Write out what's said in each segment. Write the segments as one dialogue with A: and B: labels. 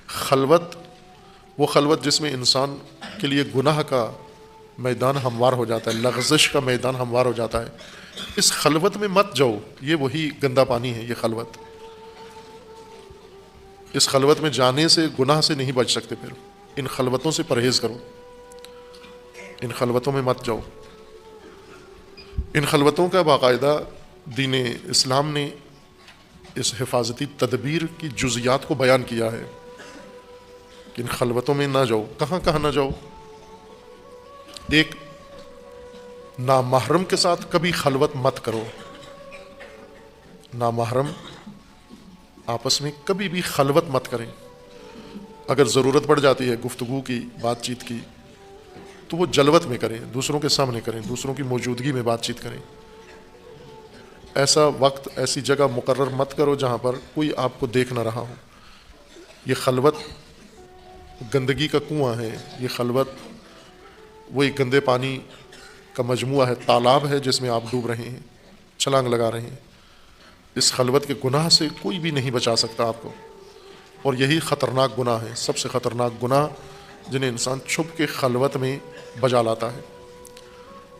A: خلوت، وہ خلوت جس میں انسان کے لیے گناہ کا میدان ہموار ہو جاتا ہے، لغزش کا میدان ہموار ہو جاتا ہے، اس خلوت میں مت جاؤ، یہ وہی گندا پانی ہے یہ خلوت۔ اس خلوت میں جانے سے گناہ سے نہیں بچ سکتے، پھر ان خلوتوں سے پرہیز کرو، ان خلوتوں میں مت جاؤ۔ ان خلوتوں کا باقاعدہ دین اسلام نے اس حفاظتی تدبیر کی جزیات کو بیان کیا ہے کہ ان خلوتوں میں نہ جاؤ۔ کہاں کہاں نہ جاؤ؟ ایک، نامحرم کے ساتھ کبھی خلوت مت کرو، نامحرم آپس میں کبھی بھی خلوت مت کریں۔ اگر ضرورت پڑ جاتی ہے گفتگو کی، بات چیت کی، تو وہ جلوت میں کریں، دوسروں کے سامنے کریں، دوسروں کی موجودگی میں بات چیت کریں۔ ایسا وقت، ایسی جگہ مقرر مت کرو جہاں پر کوئی آپ کو دیکھ نہ رہا ہو۔ یہ خلوت گندگی کا کنواں ہے، یہ خلوت وہی گندے پانی کا مجموعہ ہے، تالاب ہے جس میں آپ ڈوب رہے ہیں، چھلانگ لگا رہے ہیں۔ اس خلوت کے گناہ سے کوئی بھی نہیں بچا سکتا آپ کو، اور یہی خطرناک گناہ ہے، سب سے خطرناک گناہ جنہیں انسان چھپ کے خلوت میں بجا لاتا ہے۔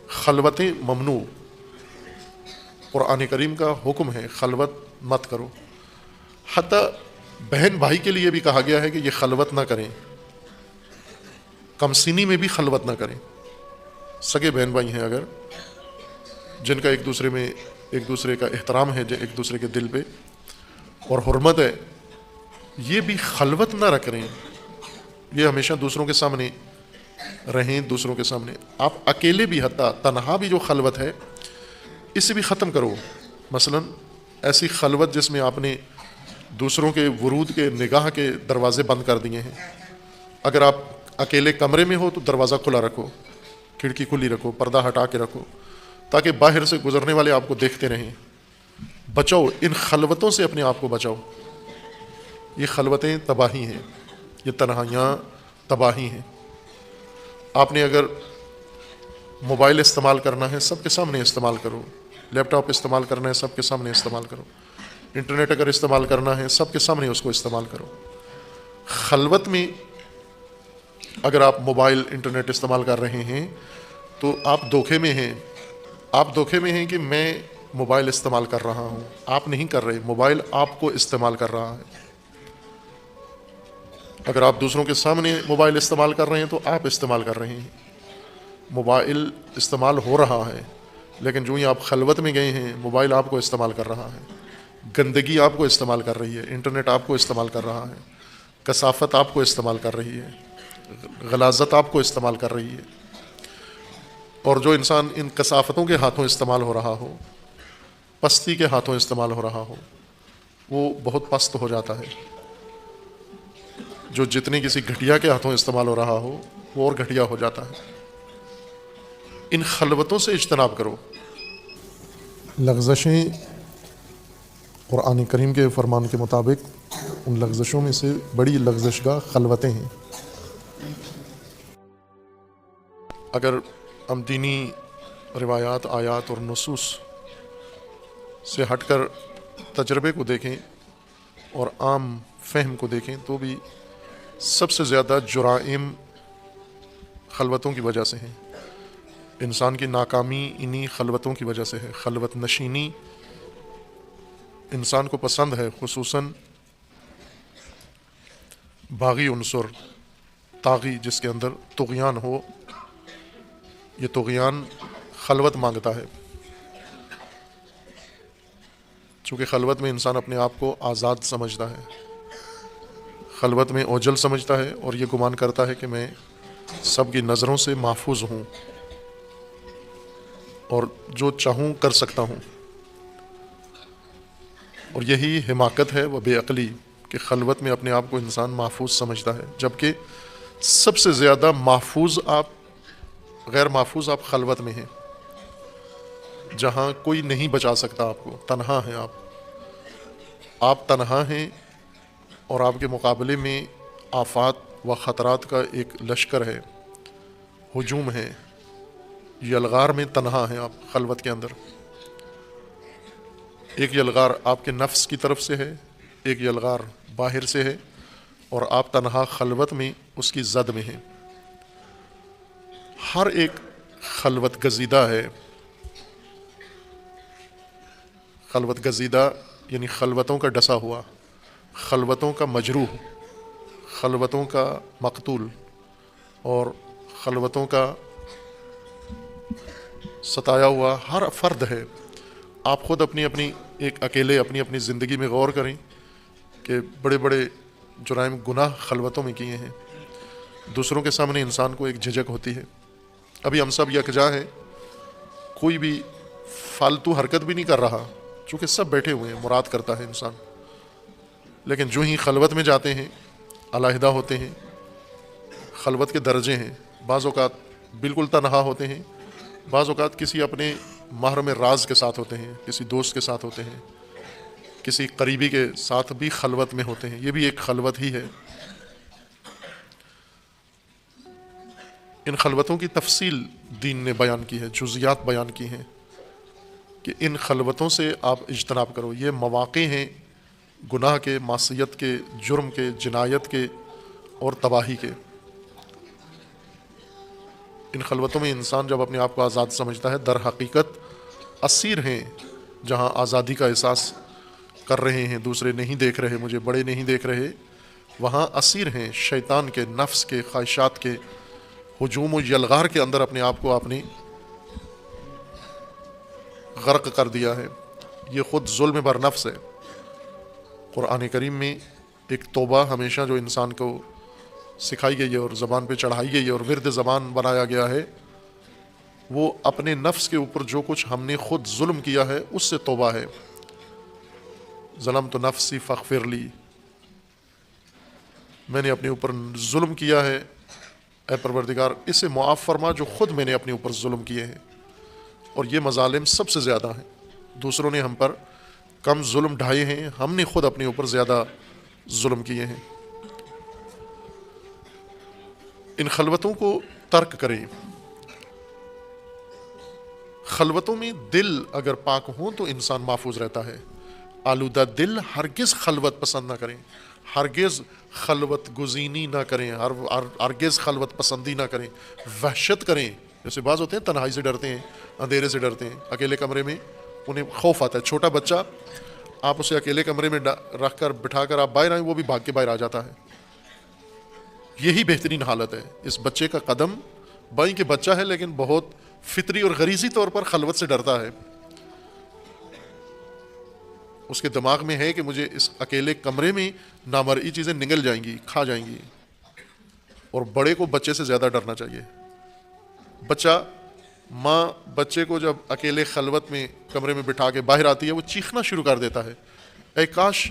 A: خلوتیں ممنوع، قرآن کریم کا حکم ہے خلوت مت کرو۔ حتیٰ بہن بھائی کے لیے بھی کہا گیا ہے کہ یہ خلوت نہ کریں، کم سینی میں بھی خلوت نہ کریں۔ سگے بہن بھائی ہیں اگر، جن کا ایک دوسرے کا احترام ہے، ایک دوسرے کے دل پہ اور حرمت ہے، یہ بھی خلوت نہ رکھیں، یہ ہمیشہ دوسروں کے سامنے رہیں، دوسروں کے سامنے۔ آپ اکیلے بھی، حتیٰ تنہا بھی جو خلوت ہے اسے بھی ختم کرو۔ مثلا ایسی خلوت جس میں آپ نے دوسروں کے ورود کے، نگاہ کے دروازے بند کر دیے ہیں۔ اگر آپ اکیلے کمرے میں ہو تو دروازہ کھلا رکھو، کھڑکی کھلی رکھو، پردہ ہٹا کے رکھو، تاکہ باہر سے گزرنے والے آپ کو دیکھتے رہیں۔ بچاؤ ان خلوتوں سے، اپنے آپ کو بچاؤ۔ یہ خلوتیں تباہی ہیں، یہ تنہائیاں تباہی ہیں۔ آپ نے اگر موبائل استعمال کرنا ہے سب کے سامنے استعمال کرو، لیپ ٹاپ استعمال کرنا ہے سب کے سامنے استعمال کرو، انٹرنیٹ اگر استعمال کرنا ہے سب کے سامنے اس کو استعمال کرو۔ خلوت میں اگر آپ موبائل انٹرنیٹ استعمال کر رہے ہیں تو آپ دھوکے میں ہیں، آپ دھوکے میں ہیں کہ میں موبائل استعمال کر رہا ہوں، آپ نہیں کر رہے، موبائل آپ کو استعمال کر رہا ہے۔ اگر آپ دوسروں کے سامنے موبائل استعمال کر رہے ہیں تو آپ استعمال کر رہے ہیں، موبائل استعمال ہو رہا ہے، لیکن جو ہی آپ خلوت میں گئے ہیں موبائل آپ کو استعمال کر رہا ہے، گندگی آپ کو استعمال کر رہی ہے، انٹرنیٹ آپ کو استعمال کر رہا ہے، کثافت آپ کو استعمال کر رہی ہے، غلاظت آپ کو استعمال کر رہی ہے۔ اور جو انسان ان کثافتوں کے ہاتھوں استعمال ہو رہا ہو، پستی کے ہاتھوں استعمال ہو رہا ہو، وہ بہت پست ہو جاتا ہے۔ جو جتنے کسی گھٹیا کے ہاتھوں استعمال ہو رہا ہو وہ اور گھٹیا ہو جاتا ہے۔ ان خلوتوں سے اجتناب کرو۔ لغزشیں قرآن کریم کے فرمان کے مطابق ان لغزشوں میں سے بڑی لغزش گاہ خلوتیں ہیں۔ اگر ہم دینی روایات، آیات اور نصوص سے ہٹ کر تجربے کو دیکھیں اور عام فہم کو دیکھیں تو بھی سب سے زیادہ جرائم خلوتوں کی وجہ سے ہیں۔ انسان کی ناکامی انہی خلوتوں کی وجہ سے ہے۔ خلوت نشینی انسان کو پسند ہے، خصوصاً باغی عنصر، طاغی جس کے اندر طغیان ہو، یہ طغیان خلوت مانگتا ہے۔ چونکہ خلوت میں انسان اپنے آپ کو آزاد سمجھتا ہے، خلوت میں اوجل سمجھتا ہے اور یہ گمان کرتا ہے کہ میں سب کی نظروں سے محفوظ ہوں اور جو چاہوں کر سکتا ہوں۔ اور یہی حماقت ہے و بے عقلی کہ خلوت میں اپنے آپ کو انسان محفوظ سمجھتا ہے، جبکہ سب سے زیادہ محفوظ غیر محفوظ آپ خلوت میں ہیں، جہاں کوئی نہیں بچا سکتا آپ کو، تنہا ہیں آپ تنہا ہیں، اور آپ کے مقابلے میں آفات و خطرات کا ایک لشکر ہے، ہجوم ہے، یلغار میں تنہا ہیں آپ خلوت کے اندر۔ ایک یلغار آپ کے نفس کی طرف سے ہے، ایک یلغار باہر سے ہے، اور آپ تنہا خلوت میں اس کی زد میں ہیں۔ ہر ایک خلوت گزیدہ ہے۔ خلوت گزیدہ یعنی خلوتوں کا ڈسا ہوا، خلوتوں کا مجروح، خلوتوں کا مقتول اور خلوتوں کا ستایا ہوا ہر فرد ہے۔ آپ خود اپنی ایک اکیلے اپنی زندگی میں غور کریں کہ بڑے بڑے جرائم گناہ خلوتوں میں کیے ہیں۔ دوسروں کے سامنے انسان کو ایک جھجک ہوتی ہے۔ ابھی ہم سب یکجا ہیں، کوئی بھی فالتو حرکت بھی نہیں کر رہا، چونکہ سب بیٹھے ہوئے ہیں، مراد کرتا ہے انسان۔ لیکن جو ہی خلوت میں جاتے ہیں، علیحدہ ہوتے ہیں، خلوت کے درجے ہیں، بعض اوقات بالکل تنہا ہوتے ہیں، بعض اوقات کسی اپنے محرم راز کے ساتھ ہوتے ہیں، کسی دوست کے ساتھ ہوتے ہیں، کسی قریبی کے ساتھ بھی خلوت میں ہوتے ہیں، یہ بھی ایک خلوت ہی ہے۔ ان خلوتوں کی تفصیل دین نے بیان کی ہے، جزیات بیان کی ہیں کہ ان خلوتوں سے آپ اجتناب کرو۔ یہ مواقع ہیں گناہ کے، معصیت کے، جرم کے، جنایت کے اور تباہی کے۔ ان خلوتوں میں انسان جب اپنے آپ کو آزاد سمجھتا ہے، در حقیقت اسیر ہیں جہاں آزادی کا احساس کر رہے ہیں، دوسرے نہیں دیکھ رہے، مجھے بڑے نہیں دیکھ رہے، وہاں اسیر ہیں شیطان کے، نفس کے، خواہشات کے ہجوم و یلغار کے اندر اپنے آپ کو آپ نے غرق کر دیا ہے۔ یہ خود ظلم بر نفس ہے۔ قرآن کریم میں ایک توبہ ہمیشہ جو انسان کو سکھائی گئی ہے اور زبان پہ چڑھائی گئی ہے اور ورد زبان بنایا گیا ہے، وہ اپنے نفس کے اوپر جو کچھ ہم نے خود ظلم کیا ہے اس سے توبہ ہے۔ ظلمت نفسی فاغفر لی، میں نے اپنے اوپر ظلم کیا ہے، اے پروردگار اسے معاف فرما جو خود میں نے اپنے اوپر ظلم کیے ہیں۔ اور یہ مظالم سب سے زیادہ ہیں، دوسروں نے ہم پر کم ظلم ڈھائے ہیں، ہم نے خود اپنے اوپر زیادہ ظلم کیے ہیں۔ ان خلوتوں کو ترک کریں۔ خلوتوں میں دل اگر پاک ہوں تو انسان محفوظ رہتا ہے۔ آلودہ دل ہرگز خلوت پسند نہ کریں، ہرگز خلوت گزینی نہ کریں، ہرگز خلوت پسندی نہ کریں، وحشت کریں۔ جیسے بعض ہوتے ہیں تنہائی سے ڈرتے ہیں، اندھیرے سے ڈرتے ہیں، اکیلے کمرے میں انہیں خوف آتا ہے۔ چھوٹا بچہ آپ اسے اکیلے کمرے میں رکھ کر بٹھا کر آپ باہر آئیں، وہ بھی بھاگ کے باہر آ جاتا ہے۔ یہی بہترین حالت ہے۔ اس بچے کا قدم بائیں کہ بچہ ہے لیکن بہت فطری اور غریزی طور پر خلوت سے ڈرتا ہے۔ اس کے دماغ میں ہے کہ مجھے اس اکیلے کمرے میں نامرئی چیزیں نگل جائیں گی، کھا جائیں گی۔ اور بڑے کو بچے سے زیادہ ڈرنا چاہیے۔ بچہ، ماں بچے کو جب اکیلے خلوت میں کمرے میں بٹھا کے باہر آتی ہے، وہ چیخنا شروع کر دیتا ہے۔ اے کاش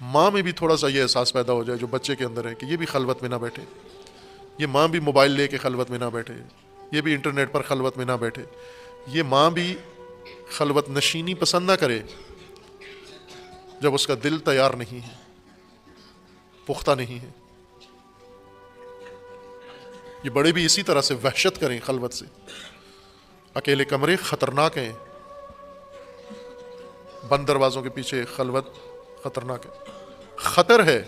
A: ماں میں بھی تھوڑا سا یہ احساس پیدا ہو جائے جو بچے کے اندر ہے کہ یہ بھی خلوت میں نہ بیٹھے، یہ ماں بھی موبائل لے کے خلوت میں نہ بیٹھے، یہ بھی انٹرنیٹ پر خلوت میں نہ بیٹھے، یہ ماں بھی خلوت نشینی پسند نہ کرے جب اس کا دل تیار نہیں ہے، پختہ نہیں ہے۔ یہ بڑے بھی اسی طرح سے وحشت کریں خلوت سے۔ اکیلے کمرے خطرناک ہیں، بند دروازوں کے پیچھے خلوت خطرناک ہے، خطر ہے۔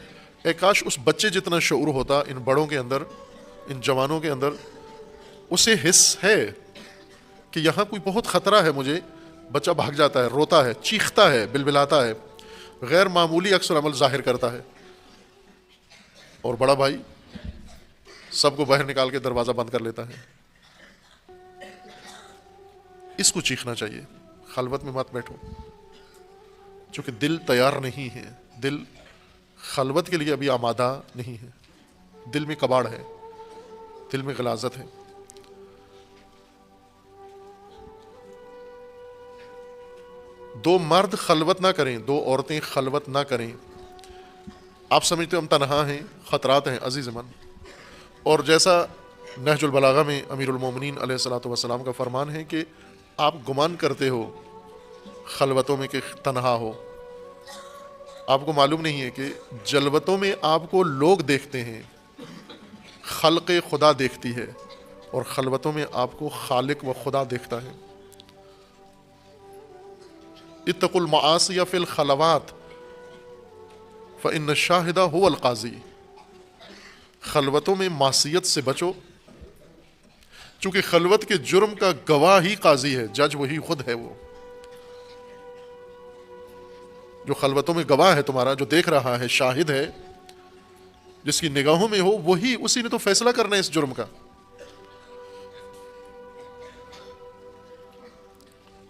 A: اے کاش اس بچے جتنا شعور ہوتا ان بڑوں کے اندر، ان جوانوں کے اندر، اسے حس ہے کہ یہاں کوئی بہت خطرہ ہے مجھے۔ بچہ بھاگ جاتا ہے، روتا ہے، چیختا ہے، بلبلاتا ہے، غیر معمولی عکس العمل ظاہر کرتا ہے، اور بڑا بھائی سب کو باہر نکال کے دروازہ بند کر لیتا ہے۔ اس کو چیخنا چاہیے، خلوت میں مت بیٹھو، چونکہ دل تیار نہیں ہے، دل خلوت کے لیے ابھی آمادہ نہیں ہے، دل میں کباڑ ہے، دل میں غلاظت ہے۔ دو مرد خلوت نہ کریں، دو عورتیں خلوت نہ کریں۔ آپ سمجھتے ہو ہم تنہا ہیں، خطرات ہیں عزیز من۔ اور جیسا نہج البلاغہ میں امیر المومنین علیہ الصلوۃ والسلام کا فرمان ہے کہ آپ گمان کرتے ہو خلوتوں میں کہ تنہا ہو، آپ کو معلوم نہیں ہے کہ جلوتوں میں آپ کو لوگ دیکھتے ہیں، خلق خدا دیکھتی ہے، اور خلوتوں میں آپ کو خالق و خدا دیکھتا ہے۔ اتقوا المعاصی فی الخلوات فإن الشاہد هو القاضی۔ خلوتوں میں معصیت سے بچو، چونکہ خلوت کے جرم کا گواہ ہی قاضی ہے، جج وہی خود ہے، وہ جو خلوتوں میں گواہ ہے تمہارا، جو دیکھ رہا ہے، شاہد ہے، جس کی نگاہوں میں ہو، وہی، اسی نے تو فیصلہ کرنا ہے اس جرم کا۔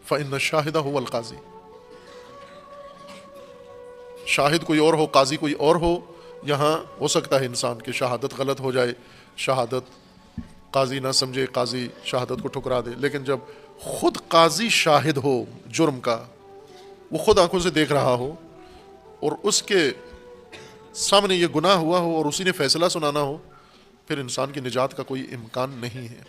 A: فَإِنَّ الشَّاهِدَ هُوَ الْقَاضِي، شاہد کوئی اور ہو، قاضی کوئی اور ہو۔ یہاں ہو سکتا ہے انسان کی شہادت غلط ہو جائے، شہادت قاضی نہ سمجھے، قاضی شہادت کو ٹھکرا دے، لیکن جب خود قاضی شاہد ہو جرم کا، وہ خود آنکھوں سے دیکھ رہا ہو، اور اس کے سامنے یہ گناہ ہوا ہو اور اسی نے فیصلہ سنانا ہو، پھر انسان کی نجات کا کوئی امکان نہیں ہے۔